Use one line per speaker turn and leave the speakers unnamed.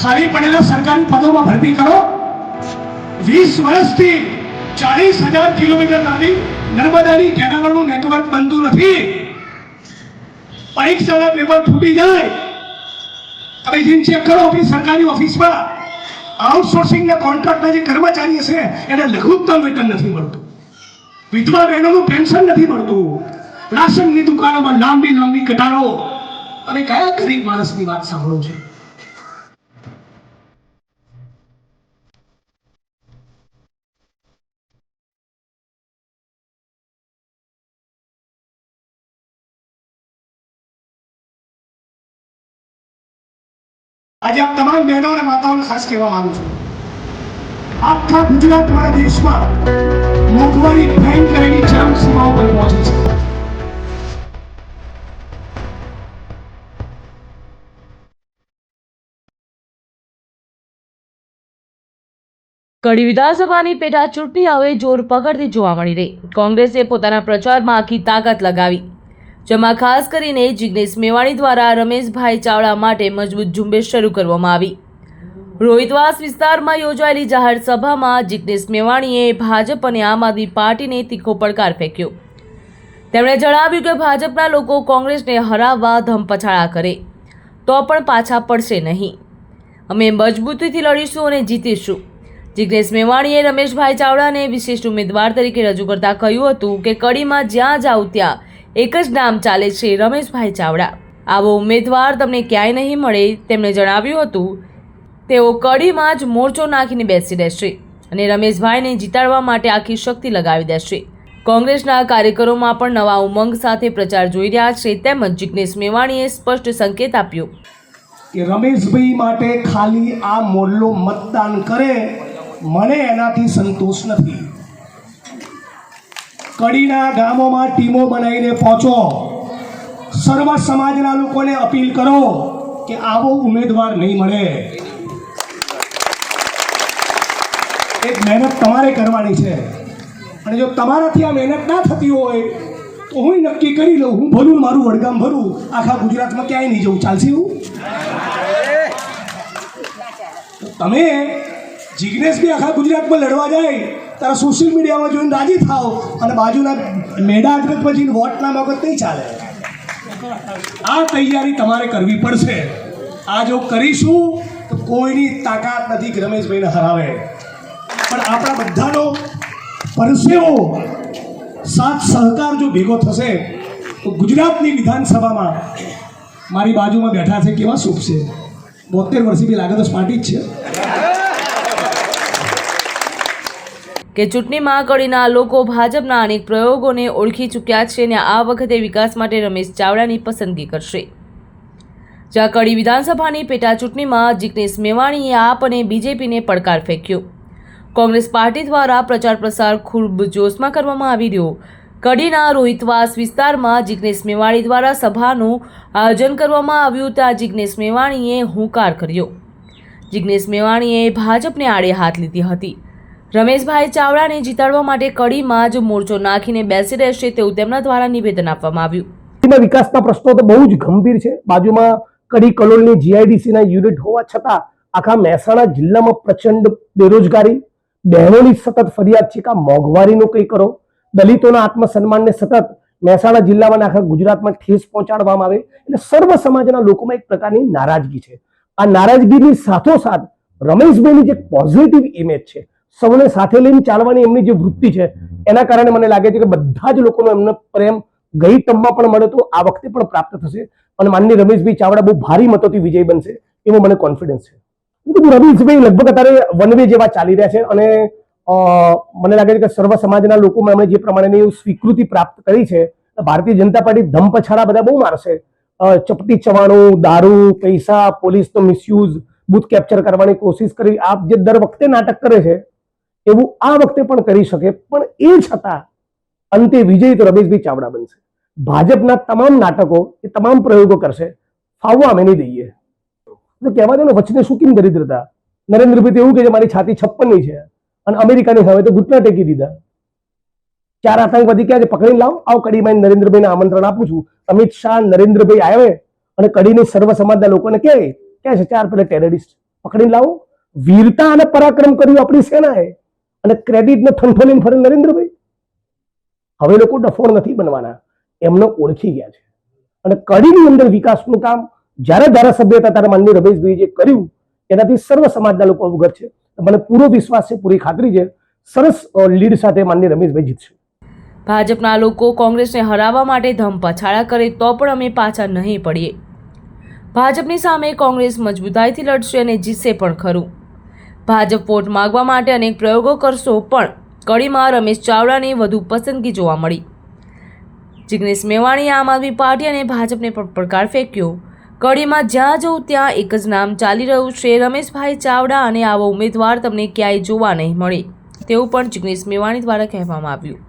ખાલી પડેલા સરકારી પદોમાં ભરતી કરો। 20 વર્ષથી 40,000 કિલોમીટર લાંબી નર્મદાની કેનાલોનું નેટવર્ક બનતું નથી। પરીક્ષાના પેપર ફૂટી જાય, તમે જીન ચેક કરો આપણી સરકારી ઓફિસમાં આઉટસોર્સિંગના કોન્ટ્રાક્ટના જે કર્મચારી છે એને લઘુત્તમ વેતન નથી મળતું, વિધવા બહેનોનું પેન્શન નથી મળતું, રાશનની દુકાનોમાં લાંબી કતારો। અને કયા ગરીબ માણસની વાત સાંભળો છો? आज आप तमाम बहनों और माताओं ने खास कहवा मांगू छूं, आखा गुजरात वाला देश में मोंघवारी फैन करेली चरम सीमाओं पर पहुंची है।
કડી વિધાનસભાની પેટા ચૂંટણી હવે જોર પકડતી જોવા મળી રહી। કોંગ્રેસે પોતાના પ્રચારમાં આખી તાકાત લગાવી, જેમાં ખાસ કરીને જિગ્નેશ મેવાણી દ્વારા રમેશભાઈ ચાવડા માટે મજબૂત ઝુંબેશ શરૂ કરવામાં આવી। રોહિતવાસ વિસ્તારમાં યોજાયેલી જાહેર સભામાં જિગ્નેશ મેવાણીએ ભાજપ અને આમ આદમી પાર્ટીને તીખો પડકાર ફેંક્યો। તેમણે જણાવ્યું કે ભાજપના લોકો કોંગ્રેસને હરાવવા ધમપછાડા કરે તો પણ પાછા પડશે નહીં, અમે મજબૂતીથી લડીશું અને જીતીશું। જિગ્નેશ મેવાણીએ રમેશભાઈ ચાવડાને વિશિષ્ટ ઉમેદવાર તરીકે રજૂ કરતા કહ્યું હતું કે કડીમાં જ્યાં જાવ ત્યાં એક જ નામ ચાલે છે, રમેશભાઈ ચાવડા। આવો ઉમેદવાર તમને ક્યાંય નહીં મળે। તેમણે જણાવ્યું હતું તેઓ કડીમાં જ મોરચો નાખીને બેસી રહેશે અને રમેશભાઈને જીતાડવા માટે આખી શક્તિ લગાવી દેશે। કોંગ્રેસના કાર્યકરોમાં પણ નવા ઉમંગ સાથે પ્રચાર જોઈ રહ્યા છે। તેમજ જિગ્નેશ મેવાણીએ સ્પષ્ટ સંકેત આપ્યો
કે રમેશભાઈ માટે ખાલી આ મોહલ્લો મતદાન કરે, મને એનાથી સંતોષ નથી। કડીના ગામોમાં ટીમો બનાવીને પહોંચો, સર્વ સમાજના લોકોને અપીલ કરો કે આવો ઉમેદવાર નહીં મળે। એક મહેનત તમારે કરવાની છે અને જો તમારાથી આ મહેનત ના થતી હોય તો હું નક્કી કરી લઉં, હું ભરું મારું વડગામ ભરું, આખા ગુજરાતમાં ક્યાંય નહીં જવું, ચાલશે એવું? તમે જિગ્નેશ બી આખા ગુજરાતમાં લડવા જાય તારા સોશિયલ મીડિયામાં જોઈને રાજી થાવ અને બાજુના મેડા આગળ જઈને વોટ ના માગો નહીં ચાલે। આ તૈયારી તમારે કરવી પડશે। આ જો કરીશું તો કોઈની તાકાત નથી કે રમેશભાઈને હરાવે, પણ આપણા બધાનો પરસેવો સાથ સહકાર જો ભેગો થશે તો ગુજરાતની વિધાનસભામાં મારી બાજુમાં બેઠા છે કેવા શુભ છે, 72 વર્ષથી બી લાગે તો પાર્ટી જ છે
કે ચૂંટણીમાં કડીના લોકો ભાજપના અનેક પ્રયોગોને ઓળખી ચૂક્યા છે અને આ વખતે વિકાસ માટે રમેશ ચાવડાની પસંદગી કરશે। જ્યાં કડી વિધાનસભાની પેટા ચૂંટણીમાં જિગ્નેશ મેવાણીએ આપ અને બીજેપીને પડકાર ફેંક્યો। કોંગ્રેસ પાર્ટી દ્વારા પ્રચાર પ્રસાર ખૂબ જોશમાં કરવામાં આવી રહ્યો। કડીના રોહિતવાસ વિસ્તારમાં જિગ્નેશ મેવાણી દ્વારા સભાનું આયોજન કરવામાં આવ્યું, ત્યાં જિગ્નેશ મેવાણીએ હુંકાર કર્યો। જિગ્નેશ મેવાણીએ ભાજપને આડે હાથ લીધી હતી। રમેશભાઈ ચાવડાને જીતાડવા માટે કડીમાં જ મોરચો નાખીને બેસી રહેશે તેવું તેમના દ્વારા નિવેદન આપવામાં આવ્યું।
વિકાસના પ્રશ્નો તો બહુ જ ગંભીર છે। બાજુમાં કડી કલોલની જીઆઈડીસીના યુનિટ હોવા છતાં આખા મહેસાણા જિલ્લામાં પ્રચંડ બેરોજગારી, બહેનોની સતત ફરિયાદ છે કે મોંઘવારીનું કંઈ કરો, દલિતોના આત્મસન્માનને સતત મહેસાણા જિલ્લામાં આખા ગુજરાતમાં ઠેસ પહોંચાડવામાં આવે, એટલે સર્વ સમાજના લોકોમાં એક પ્રકારની નારાજગી છે। આ નારાજગીની સાથોસાથ રમેશભાઈની જે પોઝિટિવ ઇમેજ છે, સૌને સાથે લઈને ચાલવાની એમની જે વૃત્તિ છે, એના કારણે મને લાગે છે કે બધા જ લોકોનો એમનો પ્રેમ ગઈ ટર્મમાં પણ મળ્યો તો આ વખતે પણ પ્રાપ્ત થશે અને માનનીય રમેશભાઈ ચાવડા બહુ ભારી મતોથી વિજય બનશે એવો મને કોન્ફિડન્સ છે। રમેશભાઈ લગભગ અત્યારે વન વે જેવા ચાલી રહ્યા છે અને મને લાગે છે કે સર્વ સમાજના લોકોમાં એમણે જે પ્રમાણેની સ્વીકૃતિ પ્રાપ્ત કરી છે, ભારતીય જનતા પાર્ટી ધમપછાડા બધા બહુ મારશે। ચપટી ચવાણું, દારૂ, પૈસા, પોલીસનો મિસયુઝ, બૂથ કેપ્ચર કરવાની કોશિશ કરી, આપ જે દર વખતે નાટક કરે છે એવું આ વખતે પણ કરી શકે, પણ એ છતાં અંતે વિજય તો રમેશભાઈ ચાવડા બનશે। ભાજપના તમામ નાટકો, એ તમામ પ્રયોગો કરશે, ફાવવા અમે નહીં દઈએ। તો કહેવા દો ને, વચને શું કેમ દરિદ્રતા? નરેન્દ્રભાઈ એવું કે છે મારી છાતી 56ની છે અને અમેરિકાની હવે તો ઘૂંટણા ટેકી દીધા। 4 આતંકવાદી ક્યાં છે, પકડીને લાવો, આવો કડીમાં નરેન્દ્રભાઈને આમંત્રણ આપું છું। અમિત શાહ, નરેન્દ્રભાઈ આવે અને કડીની સર્વ સમાજના લોકોને ક્યાં છે 4 પેલા ટેરરિસ્ટ પકડીને લાવો. વીરતા અને પરાક્રમ કર્યું આપણી સેનાએ અને ક્રેડિટને ઠંઠોલીને ફરે નરેન્દ્રભાઈ. હવે લોકો ડફોળ નથી બનવાના, એમને ઓળખી ગયા છે. અને કડીની અંદર વિકાસનું કામ જ્યારે ધારાસભ્ય હતા ત્યારે માનનીય રમેશભાઈ જે કર્યું એનાથી સર્વ સમાજના લોકો અવગત છે. મને પૂરો વિશ્વાસ છે, પૂરી ખાતરી છે, સરસ લીડ સાથે માનનીય રમેશભાઈ જીતશે.
ભાજપના લોકો કોંગ્રેસને હરાવવા માટે ધમપછાડા કરે તો પણ અમે પાછા નહીં પડીએ. ભાજપની સામે કોંગ્રેસ મજબૂતાઈથી લડશે અને જીતશે પણ ખરું. ભાજપ વોટ માંગવા માટે અનેક પ્રયોગો કરશો, પણ કડીમાં રમેશ ચાવડાની વધુ પસંદગી જોવા મળી. જિગ્નેશ મેવાણીએ આમ આદમી પાર્ટી અને ભાજપને પણ પડકાર ફેંક્યો. કડીમાં જ્યાં જવું ત્યાં એક જ નામ ચાલી રહ્યું છે, રમેશભાઈ ચાવડા, અને આવો ઉમેદવાર તમને ક્યાંય જોવા નહીં મળે તેવું પણ જિગ્નેશ મેવાણી દ્વારા કહેવામાં આવ્યું.